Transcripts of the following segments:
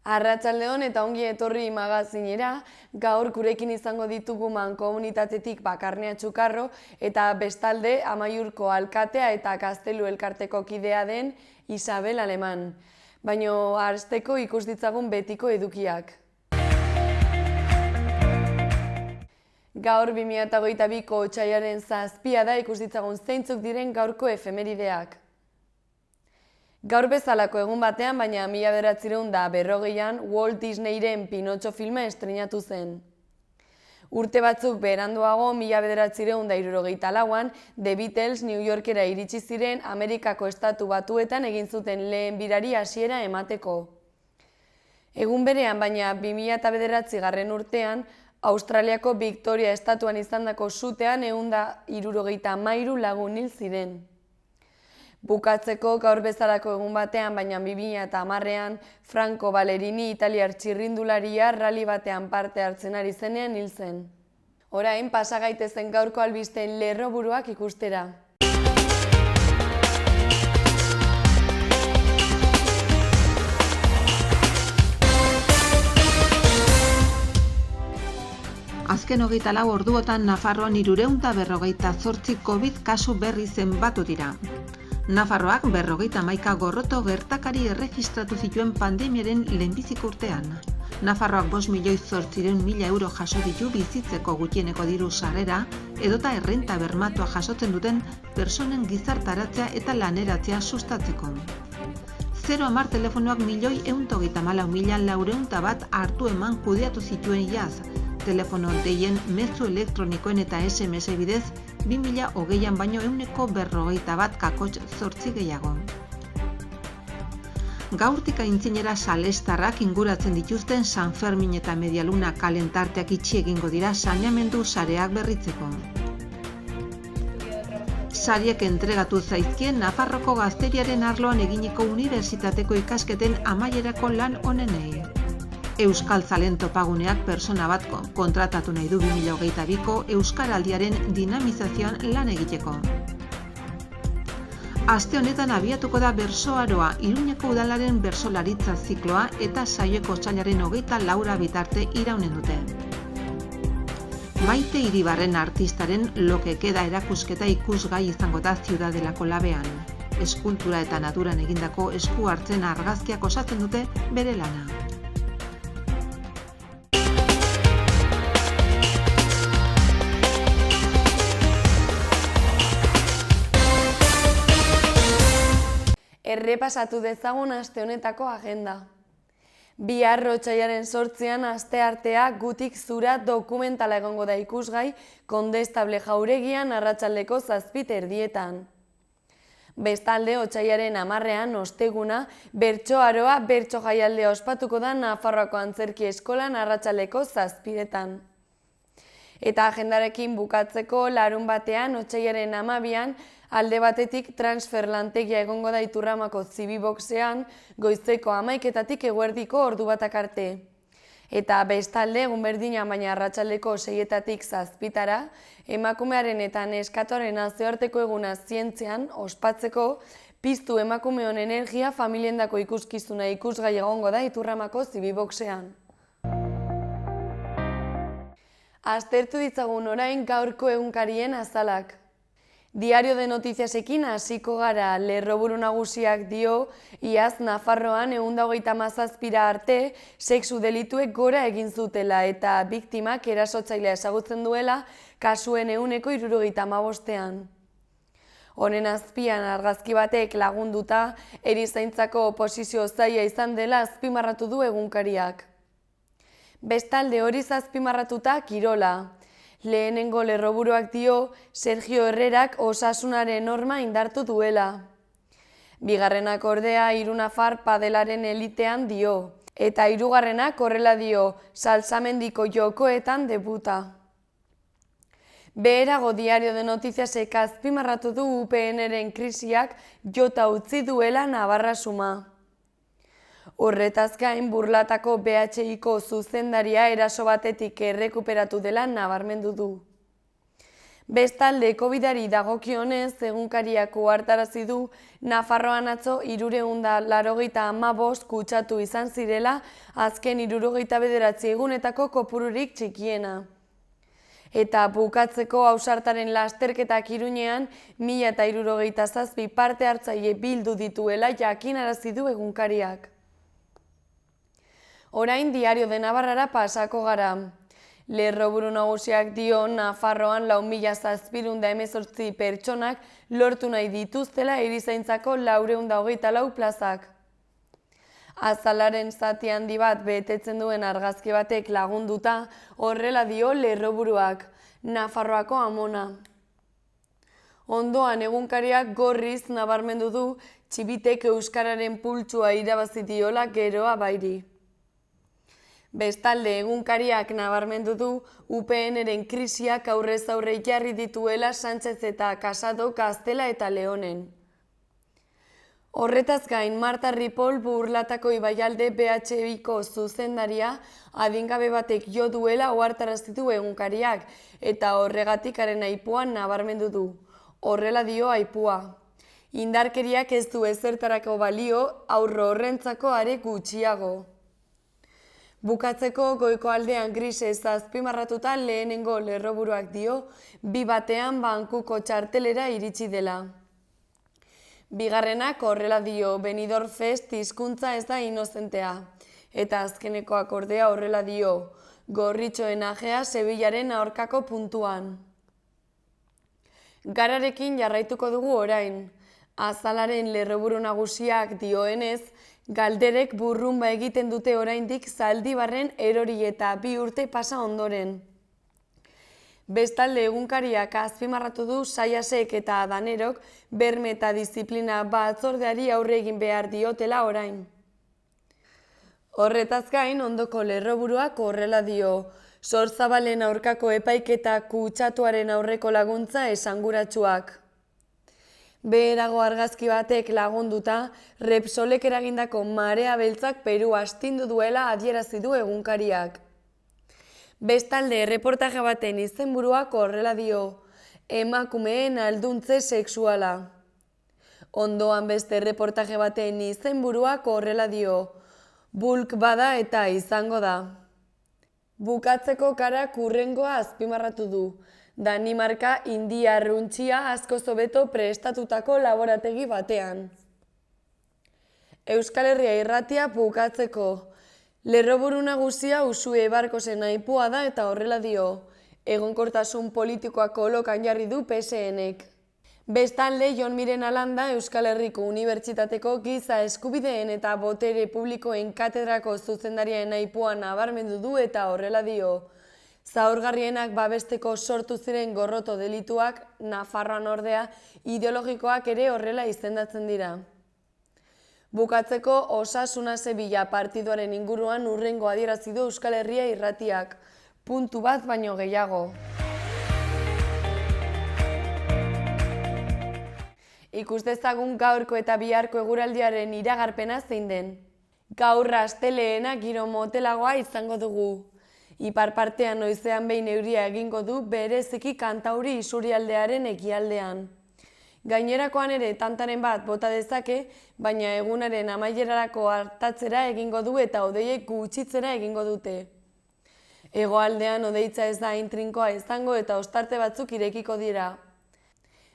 Arratsaldeon eta ongi etorri magazinera, gaur gurekin izango ditugu mankomunitatetik Bakarnea Txukarro eta bestalde Amaiurko alkatea eta Gaztelu elkarteko kidea den Isabel Aleman. Baina hasteko ikus ditzagun betiko edukiak. Gaur 2022ko otsailaren 7 da, ikus ditzagun zeintzuk diren gaurko efemerideak. Gaur bezalako egun batean, baina 1940an Walt Disneyren Pinotxo filma estreinatu zen. Urte batzuk beranduago 1964an The Beatles New Yorkera iritsi ziren Amerikako Estatu Batuetan egin zuten lehen birari hasiera emateko. Egun berean, baina 2009 urtean, Australiako Victoria estatuan izandako sutean 173 lagun hil ziren. Bukatzeko gaur bezalako egun batean, baina 2010ean, Franco Ballerini italiar txirrindularia rally batean parte hartzen ari zenean hil zen. Orain pasa gaitezen gaurko albisteen lerroburuak ikustera. Azken 24 orduotan Nafarroan 348 COVID kasu berri zenbatu dira. Nafarroak 51 gorroto gertakari erregistratu zituen pandemiaren lehenbiziko urtean. Nafarroak 5.800.000 euro jaso ditu bizitzeko gutxieneko diru sarrera edota errenta bermatua jasotzen duten pertsonen gizartaratzea eta laneratzea sustatzeko. 010 telefonoak 1.134.401 hartu eman kudeatu zituen iaz. Telefono deien mezu elektronikoen eta SMS bidez 2020an baino 141,8 gehiago. Gaurtik aintzinera salestarrak inguratzen dituzten San Fermin eta Medialuna kalentarteak itxi egingo dira saneamendu sareak berritzeko. Sariek entregatu zaizkien Nafarroko Gazteriaren arloan eginiko unibertsitateko ikasketen amaierako lan onenei. Euskal Zalen Topaguneak pertsona bat kontratatu nahi du 2022ko Euskaraldiaren dinamizazioan lan egiteko. Aste honetan abiatuko da bersoaroa, Iruñeko udalaren bersolaritza zikloa eta saioko otsailaren 24 bitarte iraunen dute. Maite Iribarren artistaren Lo que queda erakusketa ikusgai izango da Ziudadelako labean. Eskultura eta naturan egindako esku hartzen argazkiak osatzen dute bere lana. Errepasatu dezagun aste honetako agenda. Bihar otsailaren 8an asteartea Gutik zura dokumentala egongo da ikusgai Kondestable Jauregian arratsaldeko 7:30. Bestalde otsailaren 10ean osteguna bertsoaroa bertso jaialdea ospatuko da Nafarroako Antzerki Eskolan arratsaldeko 7:00. Eta agendarekin bukatzeko larunbatean otsailaren 12an alde batetik transfer lantegia egongo da Iturramako Zibiboxean goizeko 11:00 eguerdiko ordu batak arte. Eta bestalde egun berdina baina arratsaldeko 6:00 7:00 emakumearen eta neskatoaren nazioarteko eguna zientzian ospatzeko piztu emakumeon energia familiendako ikuskizuna ikusgai egongo da Iturramako Zibiboxean. Aztertu ditzagun orain gaurko egunkarien azalak. Diario de Notiziasekin hasiko gara. Lerroburu nagusiak dio, iaz Nafarroan 127 arte sexu delituek gora egin zutela eta biktimak erasotzailea ezagutzen duela kasuen 75%. Honen azpian argazki batek lagunduta erizaintzako oposizio zaila izan dela azpimarratu du egunkariak. Bestalde hori azpimarratuta kirola. Lehenengo lerroburuak dio Sergio Herrerak osasunaren norma indartu duela. Bigarrenak ordea Irunafar padelaren elitean dio. Eta hirugarrenak horrela dio Salsamendiko jokoetan debuta. Beherago Diario de Notiziasek azpimarratu du UPNren krisiak jota utzi duela Navarra suma. Horretaz gain Burlatako BHIko zuzendaria eraso batetik errekuperatu dela nabarmendu du. Bestalde, COVID-ari dagokionez, egunkariak ohartarazi du Nafarroan atzo 385 kutsatu izan zirela azken 69 egunetako kopururik txikiena. Eta bukatzeko ausartaren lasterketak Iruñean 1067 parte hartzaile bildu dituela jakinarazi du egunkariak. Orain Diario de Navarrara pasako gara. Lerroburu nagusiak dio Nafarroan 4.718 pertsonak lortu nahi dituztela erizaintzako 424 plazak. Azalaren zati handi bat betetzen duen argazki batek lagunduta, horrela dio Lerroburuak, Nafarroako amona. Ondoan egunkariak gorriz nabarmendu du Txibitek euskararen pultsua irabazi diola geroa bairi. Bestalde egunkariak nabarmendu du UPN-ren krisiak aurrez aurre jarri dituela Sánchez eta Casado, Gaztela eta Leonen. Horretaz gain, Marta Ripoll Burlatako Ibaialde BHBiko zuzendaria adingabe batek jo duela ohartarazi du egunkariak eta horregatikaren aipuan nabarmendu du. Horrela dio aipua. Indarkeriak ez du ezertarako balio, aurro horrentzako are gutxiago. Bukatzeko goiko aldean grisez azpimarratuta lehenengo Lerroburuak dio, 2-1 bankuko txartelera iritsi dela. Bigarrenak horrela dio, Benidorm Fest hizkuntza ez da inozentea. Eta azkenekoak ordea horrela dio, Gorritxoen ajea Sevillaren aurkako puntuan. Gararekin jarraituko dugu orain. Azalaren Lerroburu nagusiak dioenez, galderek burrunba egiten dute oraindik Zaldibarren erori eta 2 urte pasa ondoren. Bestalde egunkariak azpimarratu du Saiasek eta Danerok berme eta disiplina batzordeari aurre egin behar diotela orain. Horretaz gain, ondoko Lerroburuak horrela dio, Sorzabalen aurkako epaiketa kutsatuaren aurreko laguntza esanguratsuak. Beherago argazki batek lagunduta, Repsolek eragindako marea beltzak Peru astindu duela adierazi du egunkariak. Bestalde, reportaje baten izenburuak horrela dio, emakumeen alduntze sexuala. Ondoan beste reportaje baten izenburuak horrela dio, bulk bada eta izango da. Bukatzeko karak hurrengoa azpimarratu du. Danimarka indiar untxia askoz hobeto prestatutako laborategi batean. Euskal Herria irratia bukatzeko. Lerroburu nagusia Usue Barkosen aipua da eta horrela dio. Egonkortasun politikoa kolokan jarri du PSN-ek. Bestalde, Jon Miren Alanda Euskal Herriko Unibertsitateko giza eskubideen eta botere publikoen katedrako zuzendarien aipua nabarmendu du eta horrela dio. Zaurgarrienak babesteko sortu ziren gorroto delituak, Nafarroan ordea, ideologikoak ere horrela izendatzen dira. Bukatzeko Osasuna Sevilla partiduaren inguruan hurrengo adierazi du Euskal Herria irratiak, puntu bat baino gehiago. Ikus dezagun gaurko eta biharko eguraldiaren iragarpena zein den. Gaur asteleena giro motelagoa izango dugu. Ipar partean noizean behin euria egingo du bereziki Kantauri isurialdearen ekialdean. Gainerakoan ere tantaren bat bota dezake, baina egunaren amaierarako hartatzera egingo du eta hodeiek gutxitzera egingo dute. Hegoaldean hodeitza ez da intrinkoa izango eta ostarte batzuk irekiko dira.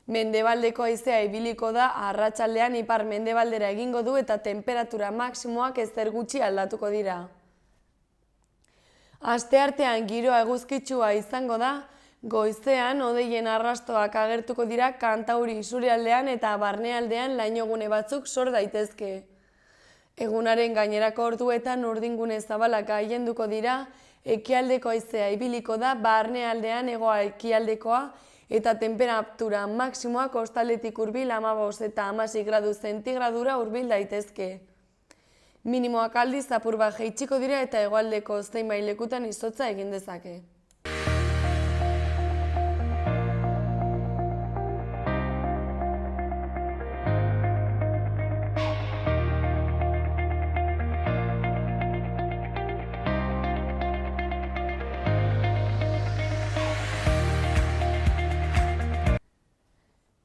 Mendebaldeko haizea ibiliko da arratsaldean ipar mendebaldera egingo du eta temperatura maksimoak ezer gutxi aldatuko dira. Asteartean giroa eguzkitsua izango da, goizean hodeien arrastoak agertuko dira Kantauri isurialdean eta barnealdean lainogune batzuk sor daitezke. Egunaren gainerako orduetan urdingune zabalak gailenduko dira, ekialdeko haizea ibiliko da barnealdean hegoa ekialdekoa eta temperatura maksimoak kostaldetik hurbil 15 eta 16 gradu zentigradura hurbil daitezke. Minimoak aldiz apur bat jaitsiko dira eta hegoaldeko zenbait lekutan izotza egin dezake.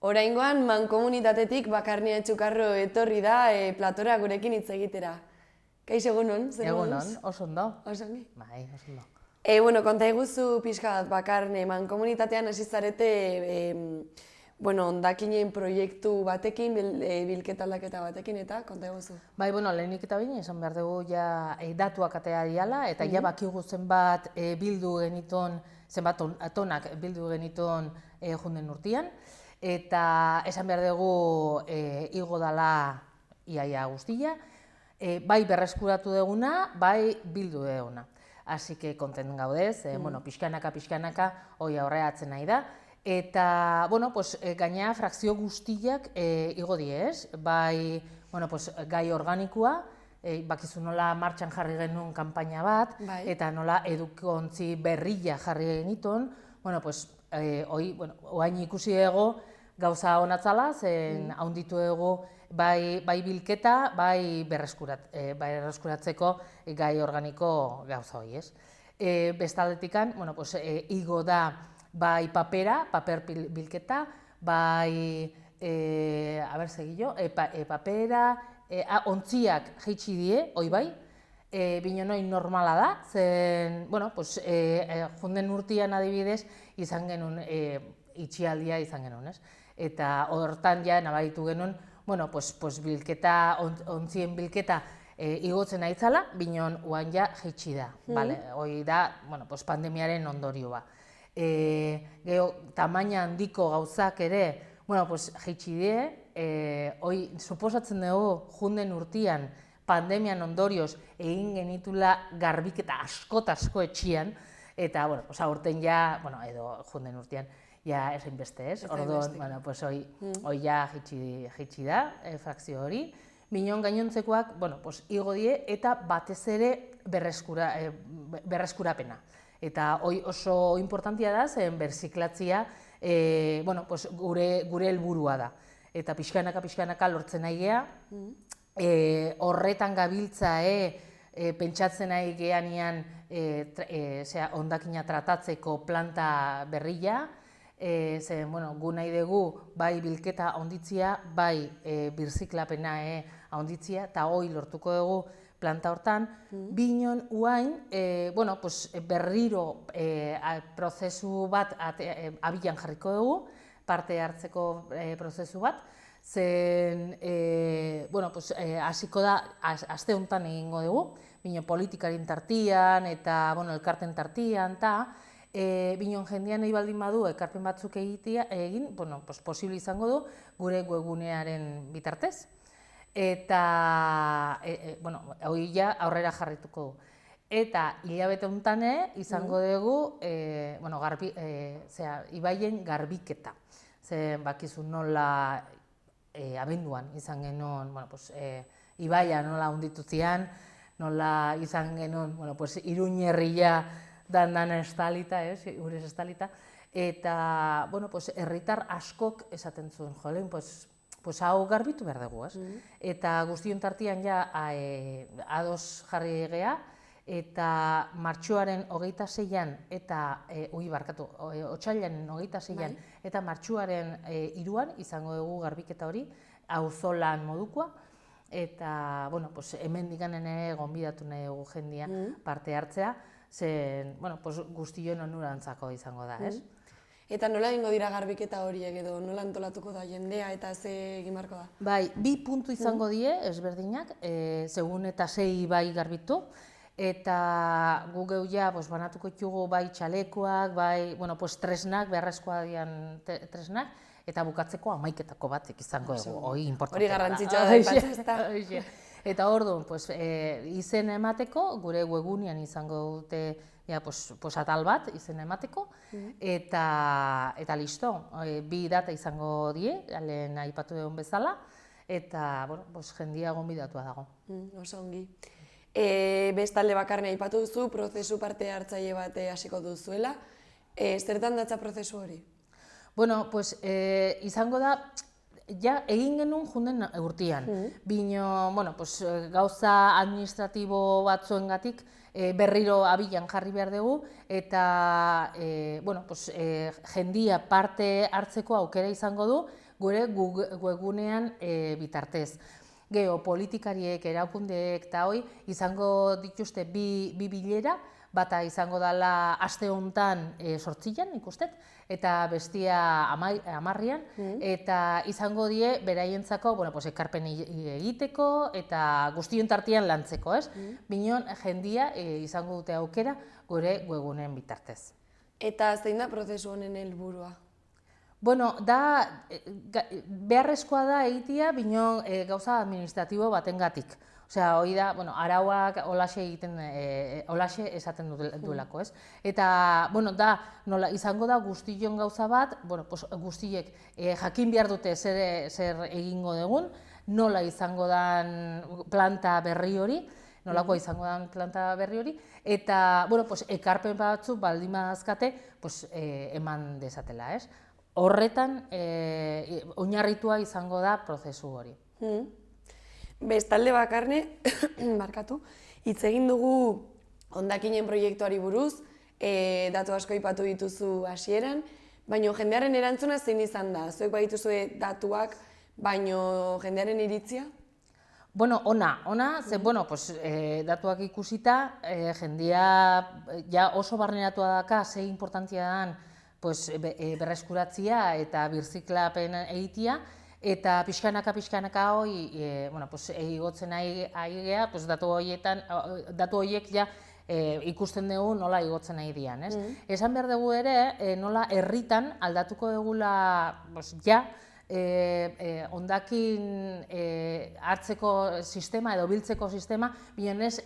Oraingoan, mankomunitatetik Bakarnia Etxukarro etorri da platora gurekin hitz egitera. Kaixo, egunon, zer moduz? Egunon, oso ondo. Oso ongi. Bai, oso ondo. Bueno, konta iguzu pixka bat Bakarne mankomunitatean hasi zarete hondakinen proiektu batekin, bilketa aldaketa batekin, eta konta iguzu. Bai, lehenik eta behin, esan behar dugu datuak atea diala, eta ja bakigu zenbat bildu geniton, zenbat tonak bildu geniton junden urtean, eta esan behar dugu igo dala iaia guztia, bai berreskuratu duguna, bai bildu duguna. Así que kontent gaudez, pixkanaka hoi aurreatzen nahi da. Eta, gaina frakzio guztiak igo diez, bai, gai organikoa, bakizu nola martxan jarri genuen kanpaina bat, eta nola edukontzi berria jarri geniton, oain ikusi ego gauza honatzala, zen haunditu ego bai bilketa, bai berreskuratzeko gai organiko gauza hori, ez. Bestaldetikan, igo da bai paper bilketa, bai, papera, ontziak jeitsi die, hoi bai, binen hori normala da, zen, junden urtean adibidez, izan genuen, itxialdia izan genuen, ez? Eta hortan ja nabaritu genuen, bilketa, ontzien bilketa igotzen aitzala, binen oan ja jeitsi da, hoi da, pandemiaren ondorioa. Gero, tamaina handiko gauzak ere, jeitsi die, hoi, suposatzen dugu, junden urtean, pandemian ondorioz, egin genitula garbiketa asko etxian, eta, aurten ja, edo junden urtean, ja esain beste ez, orduan, hoi ja jeitsi da, frakzio hori. Binon gainontzekoak, igo die, eta batez ere berreskurapena. Eta hoi oso importantia da, zen berziklatzia gure helburua da. Eta pixkanaka lortzen nahi geha, horretan gabiltza pentsatzen nahi gehanean hondakina tratatzeko planta berria, zen gu nahi dugu bai bilketa haunditzia, bai birziklapena haunditzia, eta hoi lortuko dugu planta hortan, binon uain, berriro prozesu bat abian jarriko dugu, parte hartzeko prozesu bat, zen, hasiko da, aste honetan egingo dugu, binon politikarin tartian eta elkarten tartian, eta binon jendean nahi baldin badu ekarpen batzuk egin, posible izango du gure webgunearen bitartez. Eta, hori ja aurrera jarrituko du. Eta hilabete honetan izango dugu, ibaien garbiketa. Zer bakizu nola abenduan izan genuen, ibaia nola hunditu zian, nola izan genuen, Iruin herria dan estalita, urez estalita, eta, herritar askok esaten zuen, jolen, hau garbitu behar dugu, ez? Eta guztion tartian ja ados jarri geha, eta martxoaren 26an eta, otsailaren 26an eta martxoaren 3an izango dugu garbiketa hori, auzolan modukoa, eta, hemendik ere gonbidatu nahi dugu jendia parte hartzea, zen, guztion onurantzako izango da, ez? Eta nola egingo dira garbiketa horiek edo nola antolatuko da jendea eta ze egin beharko da? Bai, 2 puntu izango die ezberdinak, segun eta 6 bai garbitu, eta gu geu ja banatuko ditugu bai txalekoak, bai tresnak, beharrezkoa dian tresnak, eta bukatzeko 11etako batek izango dugu, hori importantea da. Hori garrantzitsua da aipatzea. Eta orduan, izen emateko, gure webgunean izango dute atal bat izen emateko, eta listo, 2 data izango die, lehen aipatu dugun bezala, eta jendia gonbidatua dago. Oso ongi. Bestalde Bakarne aipatu duzu, prozesu parte hartzaile bat hasiko duzuela. Zertan datza prozesu hori? Izango da, ja egin genuen junden urtean. Bino, bueno, pues, gauza administratibo batzuengatik berriro abian jarri behar dugu, eta bueno, pues, jendia parte hartzeko aukera izango du gure webgunean bitartez. Gero, politikariek, erakundeek eta hoi izango dituzte bi bilera, bata izango dela aste hontan 8an ikustet, eta bestia 10an, eta izango die beraientzako, bueno, pues, ekarpen egiteko eta guztion tartean lantzeko, ez? Binon, jendia izango dute aukera gure webguneen bitartez. Eta zein da prozesu honen helburua? Bueno, beharrezkoa da egitea, binon gauza administratibo batengatik. Osea, hori da, bueno, arauak holaxe esaten duelako, ez? Eta, bueno, nola izango da guztion gauza bat, bueno, pues, guztiek jakin behar dute zer egingo dugun, nola izango dan planta berri hori, nolakoa izango dan planta berri hori, eta, bueno, pues, ekarpen batzuk baldin badazkate, pues, eman dezatela, ez? Horretan, oinarritua izango da prozesu hori. Bestalde Bakarne, barkatu, hitz egin dugu hondakinen proiektuari buruz, datu asko aipatu dituzu hasieran, baina jendearen erantzuna zein izan da? Zuek badituzue datuak, baina jendearen iritzia? Bueno, ona, ze, bueno, pues, datuak ikusita, jendia ja oso barneratua daka, ze importantzia dan, pues, berreskuratzia eta birziklapen egitea, eta pixkanaka hoi, bueno, pues, igotzen ari gea, pues, datu horiek ja ikusten dugu nola igotzen ari dian, ez? Esan behar dugu ere, nola herritan aldatuko dugula, pues, ja, hondakin hartzeko sistema edo biltzeko sistema, bilen ez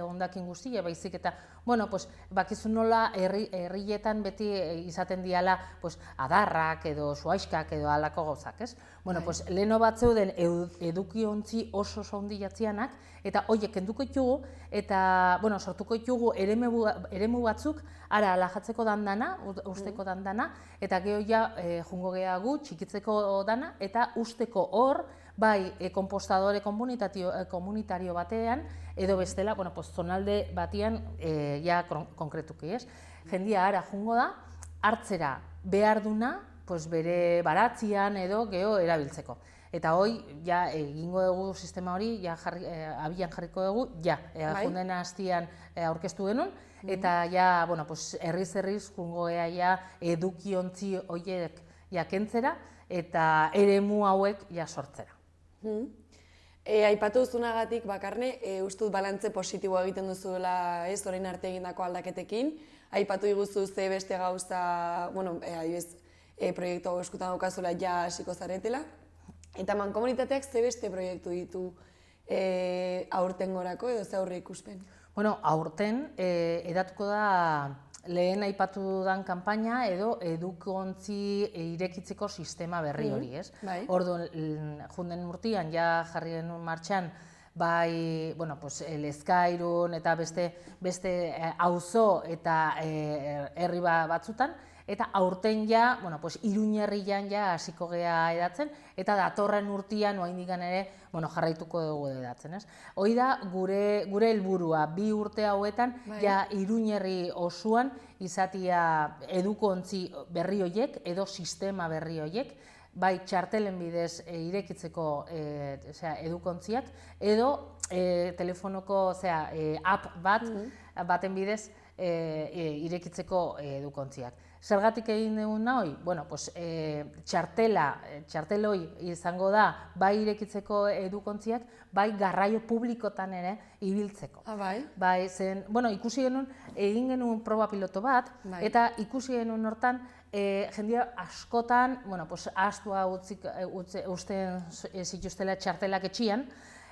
hondakin guztia, baizik eta, bueno, pues, bakizu nola herrietan beti izaten diala, pues, adarrak edo zuaiskak edo halako gauzak, ez? Bueno, pues, leheno bat zeuden edukiontzi oso handi jatzianak, eta horiek kenduko ditugu, eta, bueno, sortuko ditugu eremu batzuk, ara alajatzeko dandana, usteko dandana, eta gero ja jungo gehiago txikitzeko dana, eta usteko hor, bai konpostadore komunitario batean, edo bestela, bueno, pues, zonalde batean ja konkretuki, ez? Jendia ara jungo da, hartzera behar duna, pues, bere baratzian edo geho erabiltzeko. Eta hoi, ja, egingo dugu sistema hori, ja, abian jarriko dugu, ja, junden hastian aurkeztu genuen, eta ja, bueno, pues, herriz jungo ea ja edukiontzi horiek jakentzera, eta eremu hauek ja sortzera. Aipatu duzunagatik, Bakarne, ustut balantze positiboa egiten duzuela, ez, orain arte egindako aldaketekin, aipatu diguzu ze beste gauza, bueno, adibidez, proiektu hau eskutan daukazula ja hasiko zaretela, eta mankomunitateak ze beste proiektu ditu aurtengorako edo ze aurre ikuspen? Bueno, aurten edatuko da lehen aipatu dudan kanpaina edo edukontzi irekitzeko sistema berri hori, ez? Orduan, junden urtean ja jarri genuen martxan, bai, bueno, pues, Lezkairun eta beste auzo eta herri batzutan, eta aurten ja, bueno, pues, Iruñerrian ja hasiko gea edatzen, eta datorren urtean oraindikan ere, bueno, jarraituko dugu edatzen, ez? Hoi da gure helburua, 2 urte hauetan ja Iruñerri osoan izatia edukontzi berri horiek edo sistema berri horiek, bai txartelen bidez irekitzeko edukontziak, edo telefonoko app baten bidez irekitzeko edukontziak. Zergatik egin dugun hori? Bueno, pues, txartel hori izango da bai irekitzeko edukontziak, bai garraio publikotan ere ibiltzeko. Bai, zen, bueno, ikusi genuen, egin genuen proba piloto bat, eta ikusi genuen hortan, jendia askotan, bueno, pues, ahaztua usten zituztela txartelak etxian,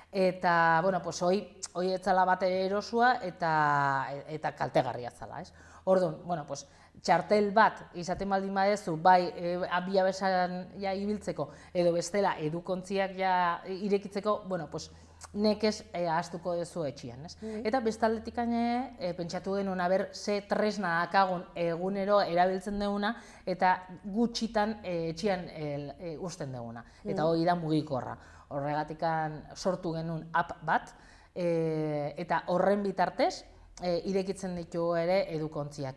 eta, bueno, pues, hoi etzala bat erosua eta kaltegarria zala, ez? Orduan, bueno, pues, txartel bat izaten baldin badezu, bai abia besan ja ibiltzeko, edo bestela edukontziak ja irekitzeko, bueno, pues, nekez ahaztuko duzu etxian, ez? Eta bestaldetik pentsatu genuen ze tresna dakagun egunero erabiltzen duguna eta gutxitan etxian uzten duguna. Eta hori da mugikorra. Horregatik sortu genuen app bat, eta horren bitartez irekitzen ditugu ere edukontziak.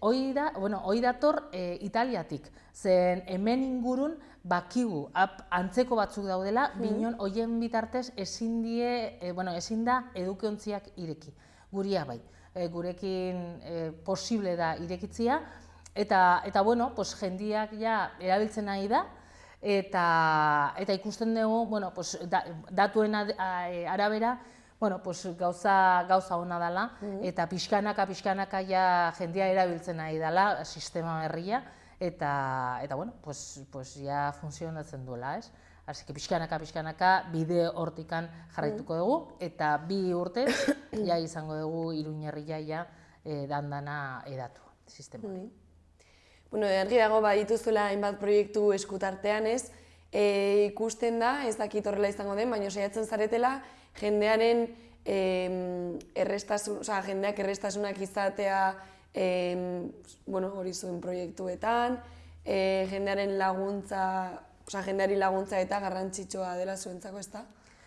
Hori dator Italiatik, zen hemen ingurun bakigu antzeko batzuk daudela, binon horien bitartez ezin da edukontziak ireki. Guria bai, gurekin posible da irekitzia, eta jendiak erabiltzen nahi da, eta ikusten dugu, datuen arabera, gauza ona dela, eta pixkanaka jendea erabiltzen nahi dela sistema berria, eta funtzionatzen duela, ez? Así que pixkanaka bide hortikan jarraituko dugu, eta 2 urtez izango dugu Iruñerria dandana edatu sistema hori. Argi dago dituzula hainbat proiektu eskutartean, ez? Ikusten da, ez dakit horrela izango den, baina saiatzen zaretela jendearen jendeak errestasunak izatea hori zuen proiektuetan, jendeari laguntza eta garrantzitsua dela zuentzako, ez da?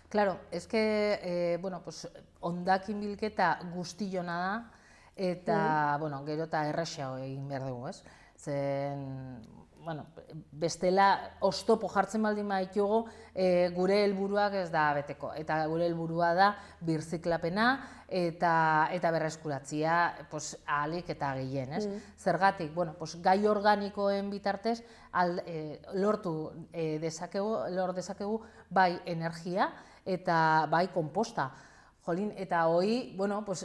Claro, es que, hondakin bilketa guztiona da, eta, gero eta errexago egin behar dugu, ez? Zen, bestela oztopo jartzen baldin baditugu, gure helburuak ez da beteko. Eta gure helburua da birziklapena eta berreskuratzea ahalik eta gehien, ez? Zergatik, gai organikoen bitartez lor dezakegu bai energia eta bai konposta. Jolin, eta hoi,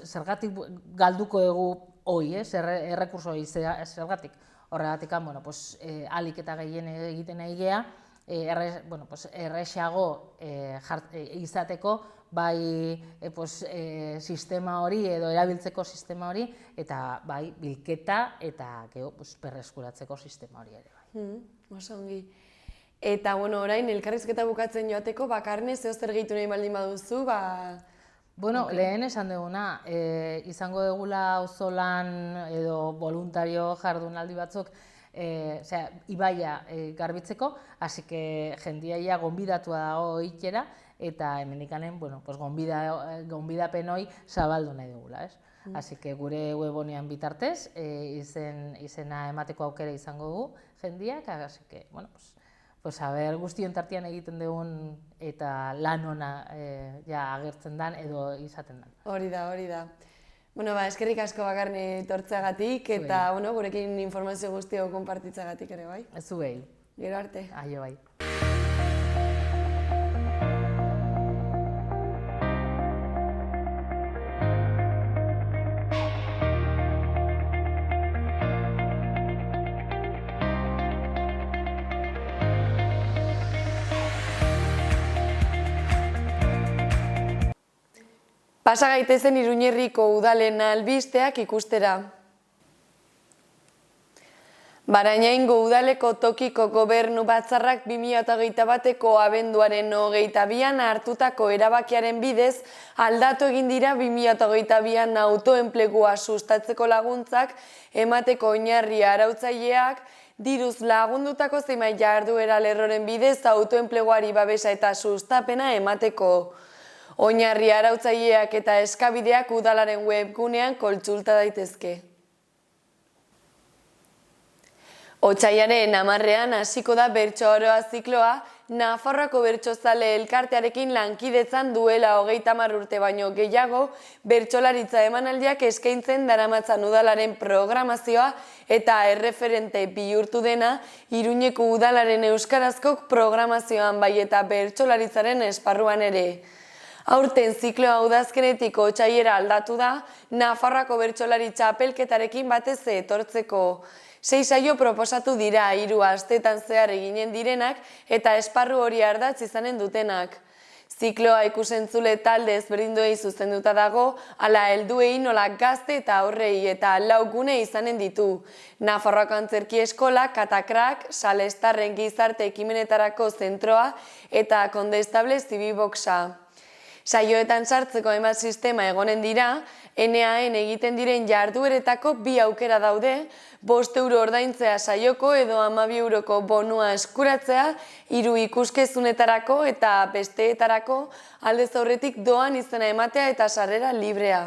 zergatik galduko dugu hoi, errekurso hoi, zergatik. Horregatik, ahalik eta gehien egiten nahi geha, errexago izateko, bai sistema hori edo erabiltzeko sistema hori, eta bai bilketa eta berreskuratzeko sistema hori ere. Oso ongi. Eta, orain, elkarrizketa bukatzen joateko, bakarne zeo zer gehitu nahi baldin baduzu, lehen esan duguna, izango dugula auzolan edo voluntario jardunaldi batzuk ibaia garbitzeko, hasi que jendia gonbidatua dago ikera, eta hemendikanen, gonbidapen hoi zabaldu nahi dugula, ez? Hasi que gure webonean bitartez, izena emateko aukera izango dugu jendiak, hasi que, guztion tartean egiten dugun eta lan ona agertzen dan edo izaten dan. Hori da. Eskerrik asko bakarne etortzeagatik eta gurekin informazio guztio konpartitzagatik ere, bai? Zuei. Gero arte. Aio, bai. Pasa gaitezen Iruñerriko udalen albisteak ikustera. Barainaingo udaleko tokiko gobernu batzarrak 2021ko abenduaren 22an hartutako erabakiaren bidez aldatu egin dira 2022an autoenplegua sustatzeko laguntzak emateko oinarri arautzaileak diruz lagundutako zenbait jarduera lerroren bidez autoenpleguari babesa eta sustapena emateko. Oinarri arautzaileak eta eskabideak udalaren webgunean kontsulta daitezke. Otsailaren 10ean hasiko da bertso oroa zikloa, Nafarroako bertsozale elkartearekin lankidetzan duela 30 urte baino gehiago, bertsolaritza emanaldiak eskaintzen daramatzan udalaren programazioa eta erreferente bihurtu dena Iruñeko udalaren euskarazko programazioan bai eta bertsolaritzaren esparruan ere. Aurten zikloa udazkenetik otsailera aldatu da, Nafarroako bertsolari txapelketarekin batez etortzeko. 6 saio proposatu dira 3 astetan zehar eginen direnak eta esparru hori ardatz izanen dutenak. Zikloa ikusentzule talde ezberdinduei zuzenduta dago, hala helduei nola gazte eta aurrei eta 4 gune izanen ditu. Nafarroako Antzerki Eskola, Katakrak, Salestarren gizarte ekimenetarako zentroa eta Kondestable Zibiboxa. Saioetan sartzeko hainbat sistema egonen dira, NAen egiten diren jardueretako 2 aukera daude, 5 euro ordaintzea saioko edo 12 euroko bonua eskuratzea, 3 ikuskezunetarako eta besteetarako aldez aurretik doan izena ematea eta sarrera librea.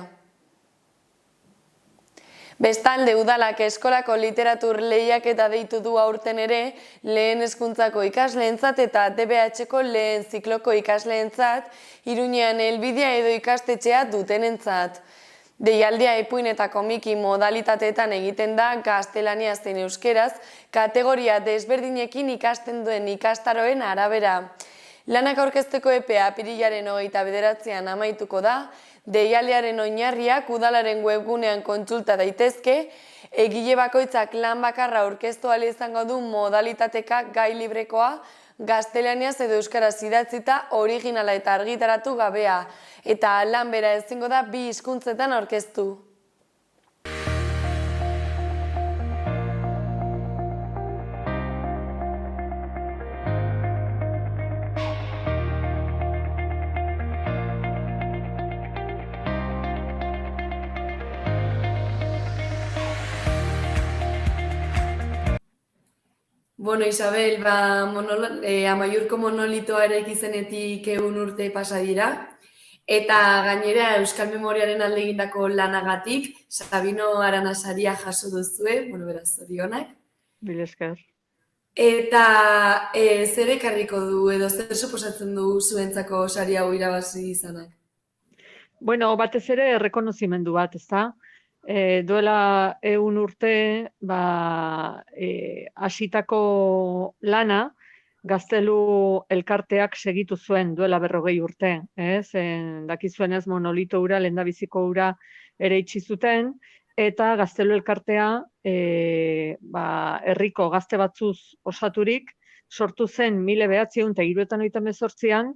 Bestalde, udalak eskolako literatur lehiaketa deitu du aurten ere, lehen hezkuntzako ikasleentzat eta DBH-ko lehen zikloko ikasleentzat, Iruñean helbidea edo ikastetxea dutenentzat. Deialdia ipuin eta komiki modalitateetan egiten da gaztelaniaz zein euskeraz, kategoria desberdinekin ikasten duen ikastaroen arabera. Lanak aurkezteko epea apirilaren 29an amaituko da, deialdiaren oinarriak udalaren webgunean kontsulta daitezke, egile bakoitzak lan bakarra aurkeztu ahal izango du modalitateka gai librekoa, gaztelaniaz edo euskaraz idatzita originala eta argitaratu gabea, eta lan bera ezingo da 2 hizkuntzetan aurkeztu. Bueno, Isabel, Amaiurko monolitoa eraiki zenetik 1 urte pasa dira, eta gainera Euskal Memoriaren alde egindako lanagatik Sabino Arana saria jaso duzue, beraz, zorionak. Mila esker. Eta zer ekarriko du edo zer suposatzen du zuentzako sari hau irabazi izanak? Bueno, batez ere errekonozimendu bat, ezta? Duela 1 urte hasitako lana Gaztelu elkarteak segitu zuen duela 40 urte. Dakizuenez monolito hura, lehendabiziko hura ere itxi zuten, eta Gaztelu elkartea herriko gazte batzuz osaturik sortu zen 1978an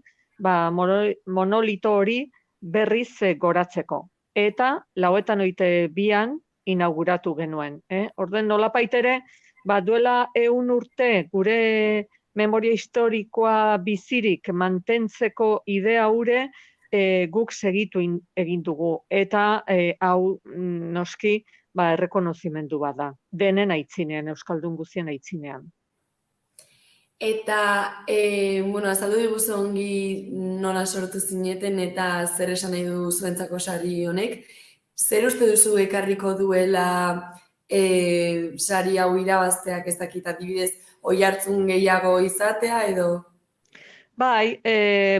monolito hori berriz goratzeko. Eta 1982an inauguratu genuen. Orden nolapait ere, duela 1 urte gure memoria historikoa bizirik mantentzeko idea hure guk segitu egin dugu. Eta hau noski errekonozimendu bat da. Denen aitzinean, Euskaldun guztien aitzinean. Eta, azaldu diguzu ongi nola sortu zineten eta zer esan nahi du zuentzako sari honek. Zer uste duzu ekarriko duela sari hau irabazteak, ez dakit adibidez, oihartzun gehiago izatea edo? Bai,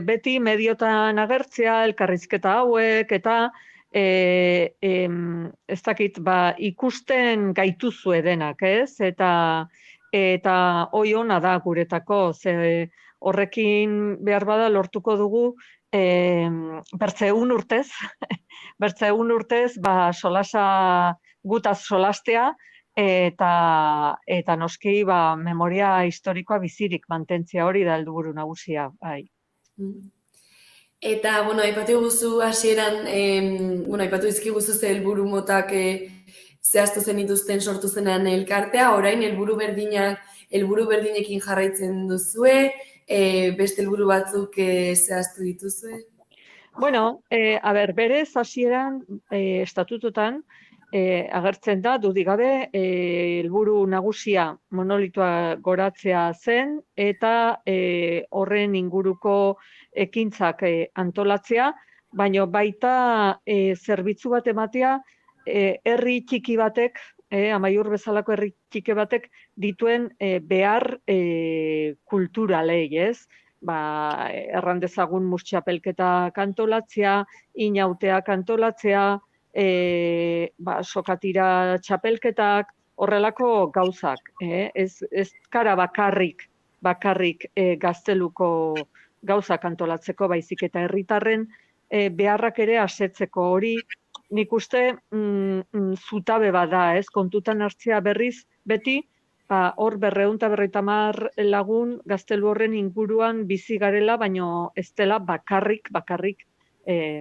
beti mediotan agertzea, elkarrizketa hauek eta ez dakit, ikusten gaituzue denak, ez? Eta hoi ona da guretako, ze horrekin behar bada lortuko dugu bertzeun urtez, solasa gutaz solastea eta noski memoria historikoa bizirik mantentzia hori da helburu nagusia. Eta, aipatu guzu hasieran, aipatu dizkiguzu ze helburu motak zehaztu zenituzten sortu zenean elkartea, orain helburu berdinekin jarraitzen duzue, beste helburu batzuk zehaztu dituzue? Bueno, berez hasieran estatutotan agertzen da, dudik gabe, helburu nagusia monolitoa goratzea zen eta horren inguruko ekintzak antolatzea, baina baita zerbitzu bat ematea herri txiki batek, Amaiur bezalako herri txiki batek dituen behar kulturalei, ez? Erran dezagun murtxapelketa kantolatzea, inautea kantolatzea, sokatira txapelketak, horrelako gauzak. Ez kara bakarrik gazteluko gauzak antolatzeko, baizik eta herritarren beharrak ere asetzeko hori, nik uste zutabe bada, ez? Kontutan hartzea berriz, beti, hor 250 lagun gaztelu horren inguruan bizi garela, baino ez dela bakarrik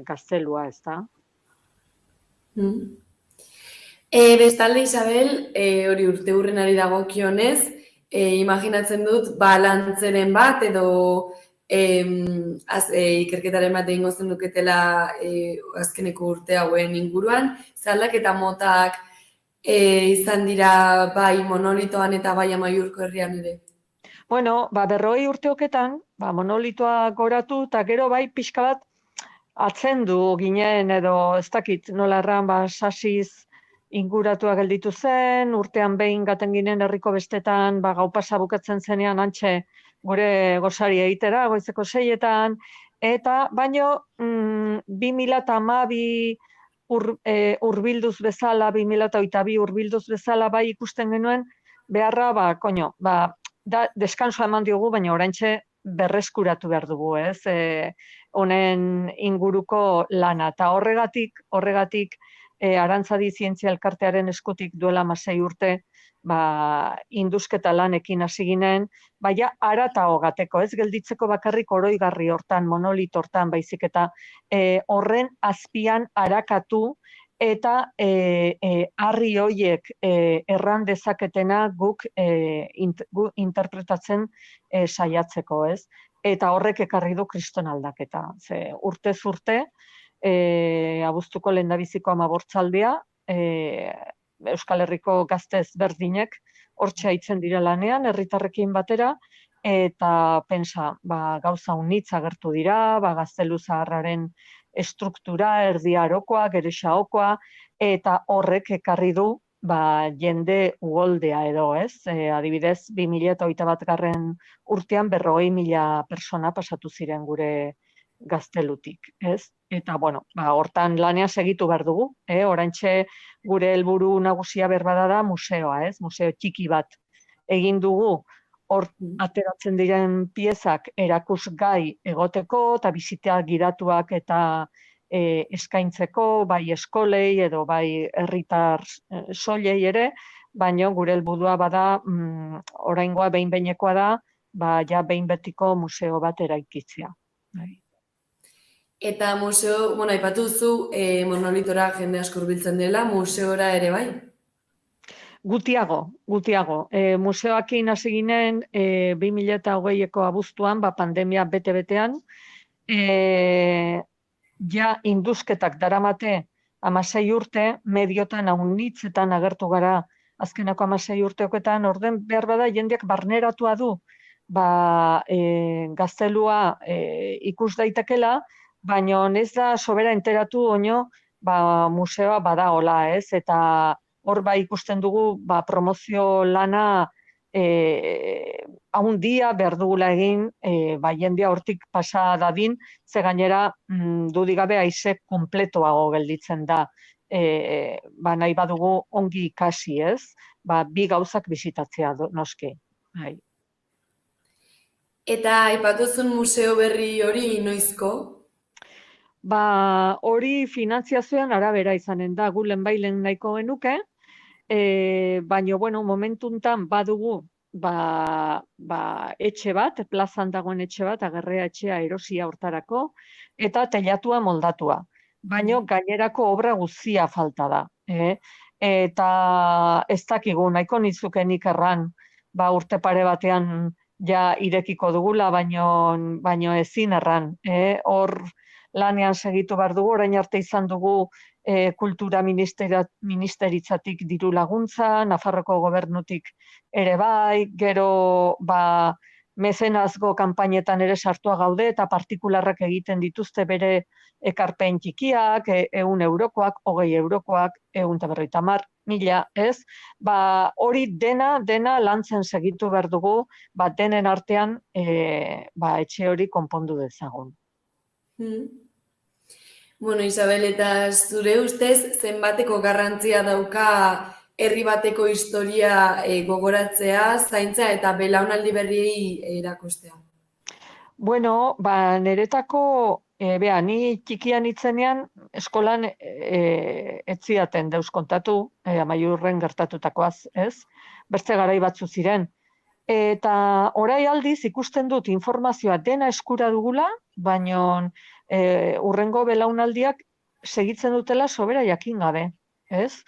gaztelua, ez da? Bestalde, Isabel, hori urteurrenari dagokionez, imaginatzen dut, lantzeren bat edo ikerketaren bat egingo zenuketela azkeneko urte hauen inguruan, aldaketa motak izan dira bai monolitoan eta bai Amaiurko herrian ere. Bueno, 40 urteoketan, monolitoa goratu eta gero bai pixka bat atzendu ginen edo ez dakit nola erran sasiz inguratua gelditu zen, urtean behin gaten ginen herriko bestetan gau pasa bukatzen zenean antxe gure gozari egitera, goizeko 6etan, eta baino 2012 urbilduz bezala, 2022 urbilduz bezala bai ikusten genuen, beharra, deskansoa eman diogu, baina oraintxe berreskuratu behar dugu, ez? Honen inguruko lana. Eta horregatik Arantzadi Zientzia Elkartearen eskutik duela 6 urte, indusketa lanekin hasi ginen, baina haratago gateko, ez gelditzeko bakarrik oroigarri hortan, monolit hortan, baizik eta horren azpian arakatu eta harri hoiek erran dezaketena guk interpretatzen saiatzeko, ez? Eta horrek ekarri du kriston aldaketa. Ze urtez urte, abuztuko lehendabiziko 15 Euskal Herriko gazte ezberdinek hortxe aitzen dira lanean, herritarrekin batera, eta pensa, gauza unitz agertu dira, gaztelu zaharraren estruktura, erdi arokoa, gerexaokoa, eta horrek ekarri du jende ugoldea edo, ez? Adibidez, 2021 urtean 40.000 persona pasatu ziren gure gaztelutik, ez? Eta, hortan lanean segitu behar dugu, oraintxe gure helburu nagusia berbada da museoa, ez? Museo txiki bat egin dugu, hor ateratzen diren piezak erakusgai egoteko, eta bisita gidatuak eta eskaintzeko, bai eskolei edo bai herritar soilei ere, baina gure helburua bada, oraingoa behin-behinekoa da, ja behin betiko museo bat eraikitzea. Eta museo, aipatu duzu, monolitora jende asko hurbiltzen dela, museora ere bai? Gutiago. Museoakin hasi ginen 2020ko abuztuan, pandemia bete-betean, ja induzketak daramate 16 urte, mediotan haunitzetan agertu gara azkenako 16 urteoketan, orden behar bada jendeak barneratua du, gaztelua ikus daitekela, baina ez da sobera enteratu oino, museoa badagola, ez? Eta hor ikusten dugu promozio lana haundia behar dugula egin, jendea hortik pasa dadin, ze gainera dudigabe haize kompletoago gelditzen da. Nahi badugu ongi ikasi, ez? Bi gauzak bisitatzea noski. Eta aipatuzun museo berri hori noizko? Hori finantziazioan arabera izanen da, gu lehenbailen nahiko genuke, baina, momentuntan badugu etxe bat, plazan dagoen etxe bat, Agerrea etxea erosia hortarako, eta teilatua moldatua. Baina gainerako obra guztia falta da. Eta ez dakigu, nahiko nizukenik erran, urte pare batean ja irekiko dugula, baina ezin erran. Hor lanean segitu behar dugu, orain arte izan dugu kultura ministeritzatik diru laguntza, Nafarroko gobernutik ere bai, gero mezenazgo kanpainetan ere sartua gaude eta partikularrak egiten dituzte bere ekarpen txikiak, 100 eurokoak, 20 eurokoak, 150.000, ez? Hori dena lantzen segitu behar dugu, denen artean etxe hori konpondu dezagun. Isabel, eta zure ustez, zenbateko garrantzia dauka herri bateko historia gogoratzea, zaintza eta belaunaldi berriei erakustea? Niretako, ni txikian itzenean, eskolan etziaten deus kontatu, Amaiurren gertatutakoaz, ez? Bertze garai batzu ziren. Eta orai aldiz ikusten dut informazioa dena eskura dugula, baina urrengo belaunaldiak segitzen dutela sobera jakin gabe, ez?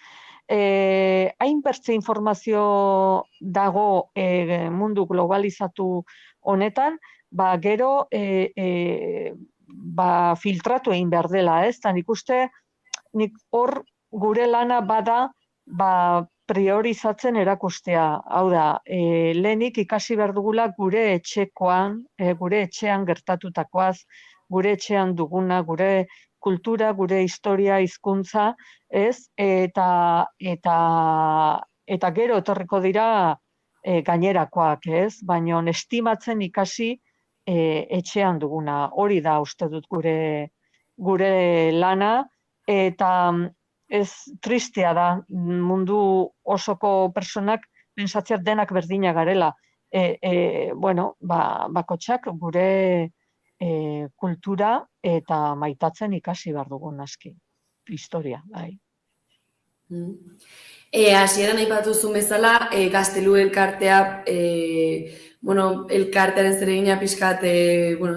hainbertze informazio dago mundu globalizatu honetan, gero filtratu egin behar dela, ez? Nik uste, nik hor gure lana bada, priorizatzen erakustea. Hau da, lehenik ikasi behar dugula gure etxekoan, gure etxean gertatutakoaz, gure etxean duguna, gure kultura, gure historia, hizkuntza, ez? Eta gero etorriko dira gainerakoak, ez? Baina estimatzen ikasi etxean duguna. Hori da uste dut gure lana, eta ez tristea da mundu osoko personak pensatzea denak berdina garela. Bakotxak gure kultura eta maitatzen ikasi behar dugun aski. Historia, bai. Hasieran aipatu zuen bezala, Gaztelu elkartea, elkartearen zeregina pixkat,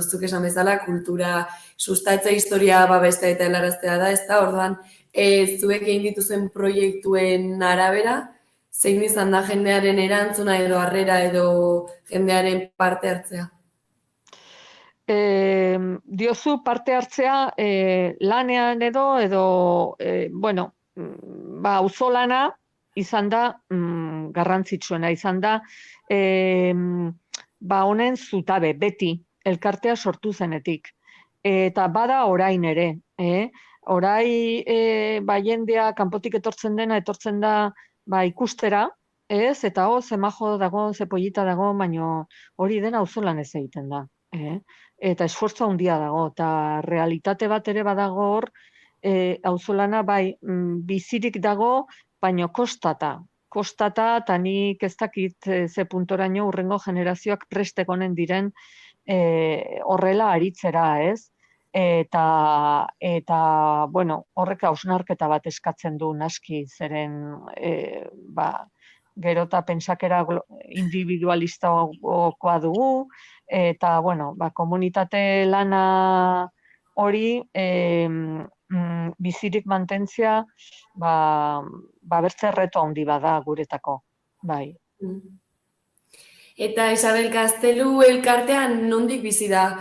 zuk esan bezala, kultura sustatza, historia babestea eta helaraztea da, ezta? Orduan, zuek egin dituzuen proiektuen arabera, zein izan da jendearen erantzuna edo harrera edo jendearen parte hartzea? Diozu parte hartzea lanean edo auzolana izan da garrantzitsuena, izan da honen zutabe, beti, elkartea sortu zenetik. Eta bada orain ere, Orai jendea kanpotik etortzen da ikustera, ez? Eta ze majo dago, ze pollita dago, baina hori dena auzolan ez egiten da. Eta esfortzu handia dago, eta realitate bat ere badago hor, auzolana bizirik dago, baina kostata, eta nik ez dakit ze puntoraino hurrengo generazioak prest egonen diren horrela aritzera, ez? Eta horrek hausnarketa bat eskatzen du naski, zeren gero eta pentsakera individualistakoa dugu, eta komunitate lana hori bizirik mantentzia bertze reto handi bada guretako, bai. Eta Isabel Gaztelu elkartean nondik bizi da?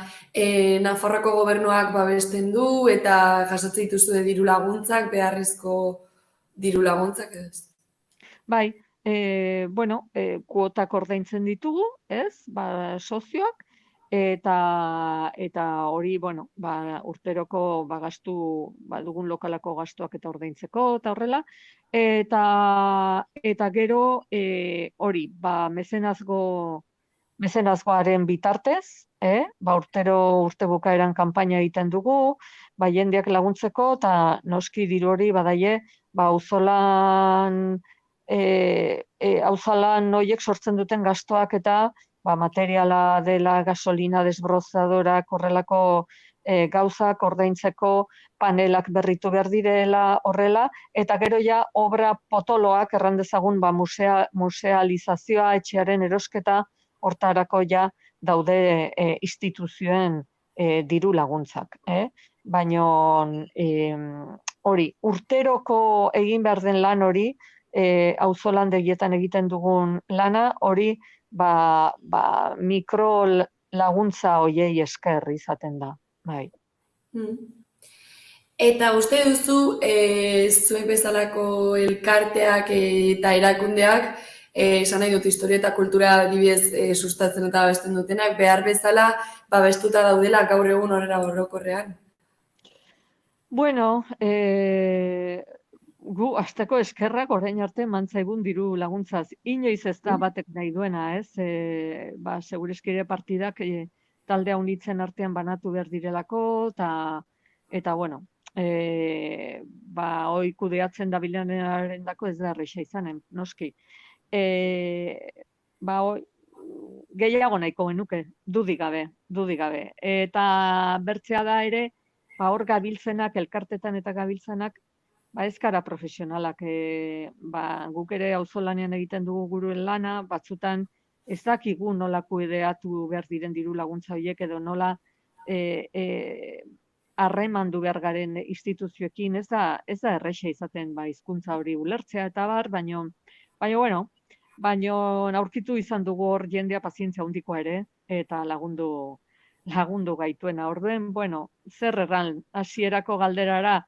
Nafarroako gobernuak babesten du eta jasotzen dituzue diru laguntzak, beharrezko diru laguntzak ez? Bai, kuotak ordaintzen ditugu, ez? Sozioak, eta hori, urteroko gastu, dugun lokalako gastuak eta ordaintzeko, eta horrela, eta gero hori, mezenazgoaren bitartez, urte bukaeran kanpaina egiten dugu, jendeak laguntzeko, eta noski diru hori badaie, auzolan horiek sortzen duten gastoak eta materiala dela, gasolina, desbrozadorak, horrelako gauzak ordaintzeko, panelak berritu behar direla, horrela, eta gero ja obra potoloak erran dezagun musealizazioa, etxearen erosketa, hortarako ja daude instituzioen diru laguntzak. Baina hori, urteroko egin behar den lan hori, auzolandegietan egiten dugun lana, hori mikro laguntza hoiei esker izaten da. Bai. Eta uste duzu, zuek bezalako elkarteak eta erakundeak, esan nahi dut historia eta kultura adibidez sustatzen eta babesten dutenak, behar bezala babestuta daudela gaur egun horrela orokorrean? Bueno, gu hasteko eskerrak orain arte mantzaigun diru laguntzaz. Inoiz ez da batek nahi duena, ez? Segureskire partidak taldea unitzen artean banatu behar direlako, eta hoi kudeatzen dabilenaren dako ez da erresa izanen, noski. Gehiago nahiko genuke, dudik gabe. Eta bertzea da ere, hor gabiltzenak, elkartetan eta gabiltzenak, ez gara profesionalak, guk ere auzolanean egiten dugu guruen lana, batzutan ez dakigu nola kudeatu behar diren diru laguntza horiek edo nola harremandu behar garen instituzioekin, ez da erresa izaten hizkuntza hori ulertzea eta bar, baino aurkitu izan dugu hor jendea pazientzia handikoa ere, eta lagundu gaituena. Orduen, zer erran hasierako galderara,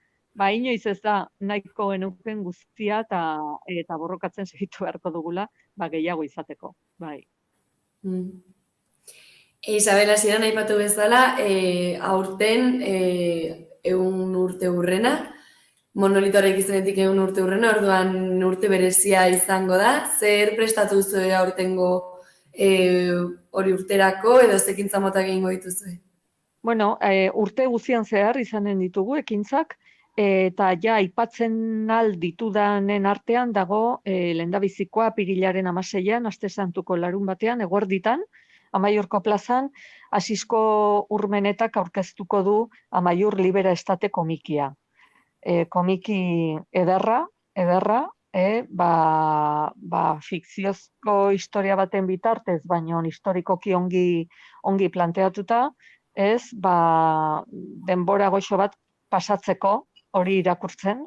inoiz ez da nahiko genuken guztia eta borrokatzen segitu beharko dugula, gehiago izateko, bai. Isabel, hasieran aipatu bezala, aurten 100 urte hurrena, monolitoarekin izenetik 100 urte hurrena, orduan urte berezia izango da. Zer prestatu zuen aurtengo hori urterako edo zekintza mota egingo dituzue? Urte guztian zehar izanen ditugu ekintzak, eta ja aipatzen ditudanen artean dago lehendabizikoa apirilaren 16an, Aste Santuko larun batean, eguerditan, Amaiurko plazan, Asisko Urmenetak aurkeztuko du Amaiur Libera Estate komikia. Komiki ederra, fikziozko historia baten bitartez, baina historikoki ongi planteatuta, denbora goxo bat pasatzeko hori irakurtzen,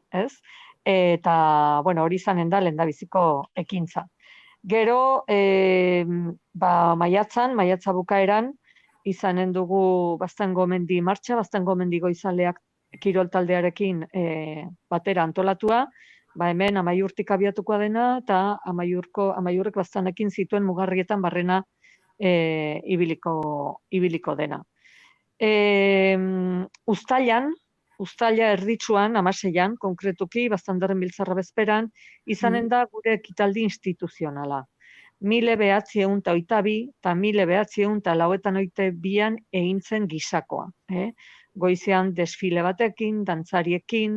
eta hori izanen da lehendabiziko ekintza. Gero, maiatza bukaeran, izanen dugu Baztango Mendi martxa, Baztango Mendi goizaleak kirol taldearekin batera antolatua, hemen Amaiurtik abiatuko dena, eta Amaiurrek Baztanekin zituen mugarrietan barrena ibiliko dena. Uztaila erditsuan, 16an, konkretuki, Baztanderren biltzarra bezperan, izanen da gure ekitaldi instituzionala. 1922 eta 1982an egintzen gisakoa. Goizean desfile batekin, dantzariekin,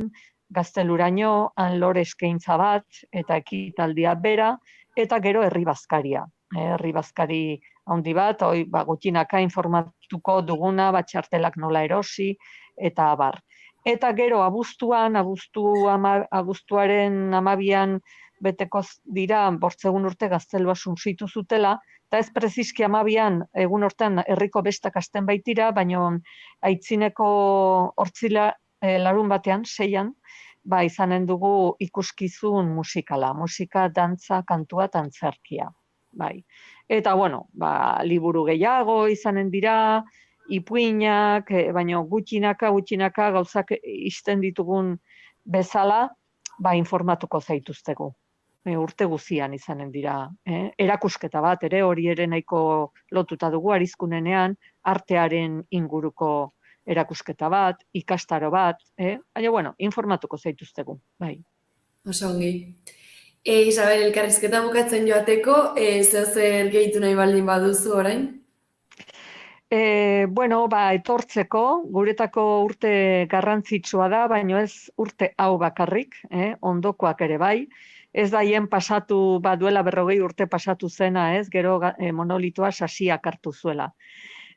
gazteluraino, lore eskaintza bat, eta ekitaldia bera, eta gero herri bazkaria. Herri bazkari handi bat, gutxinaka informatuko duguna, txartelak nola erosi, eta abar. Eta gero abuztuaren 12an beteko dira, 8 urte gaztelua suntsitu zutela, eta ez preziski 12an egun hortan herriko bestak hasten baitira, baina aitzineko hortzila larun batean, 6an, izanen dugu ikuskizun musikala, musika, dantza, kantua eta antzerkia. Eta, liburu gehiago izanen dira, ipuinak, baina gutxinaka gauzak izten ditugun bezala, informatuko zaituztegu. Urte guzian izanen dira. Erakusketa bat, hori ere nahiko lotuta dugu, Arizkunenean, artearen inguruko erakusketa bat, ikastaro bat, baina, informatuko zaituztegu. Oso ongi. Isabel, elkarrizketa bukatzen joateko, zer gehitu nahi baldin baduzu orain? Etortzeko, guretako urte garrantzitsua da, baina ez urte hau bakarrik, ondokoak ere bai. Ez da hien pasatu, duela 40 urte pasatu zena, gero monolitoa sasiak hartu zuela.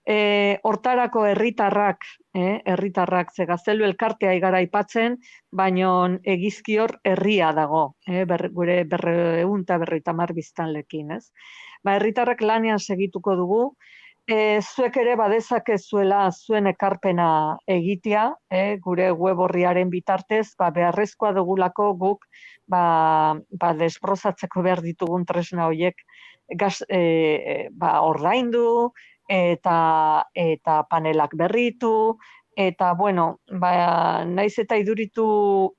Hortarako herritarrak, ze Gaztelu elkartea igara aipatzen, baina egizkior herria dago, gure 200 eta 250 biztanlekin. Herritarrak lanean segituko dugu, zuek ere badezakezuela zuen ekarpena egitea, gure web orriaren bitartez, beharrezkoa dugulako guk desbrozatzeko behar ditugun tresna horiek ordaindu, eta panelak berritu, eta, naiz eta iduritu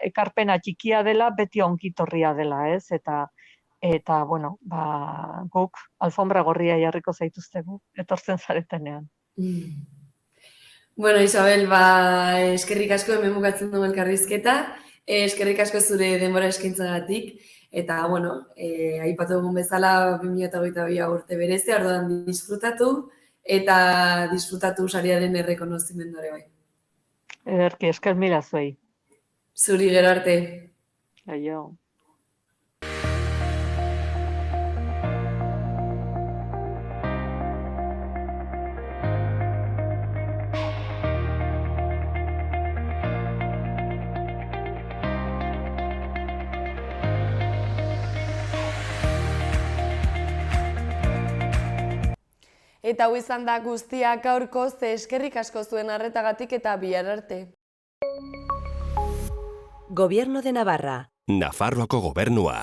ekarpena txikia dela, beti ongitorria dela, eta, guk alfombra gorria jarriko zaituztegu, etortzen zaretenean. Isabel, eskerrik asko hemen bukatzen dugu elkarrizketa, eskerrik asko zure denbora eskaintzagatik, eta, aipatu dugun bezala 2022 urte berezia, orduan disfrutatu, eta disfrutatu sariaren errekonozimendore bai. Ederki, esker mila zuei. Zuri gero arte. Aio. Eta hau izan da guztia gaurko, ze eskerrik asko zuen arretagatik eta bihar arte. Gobierno de Navarra. Nafarroako gobernua.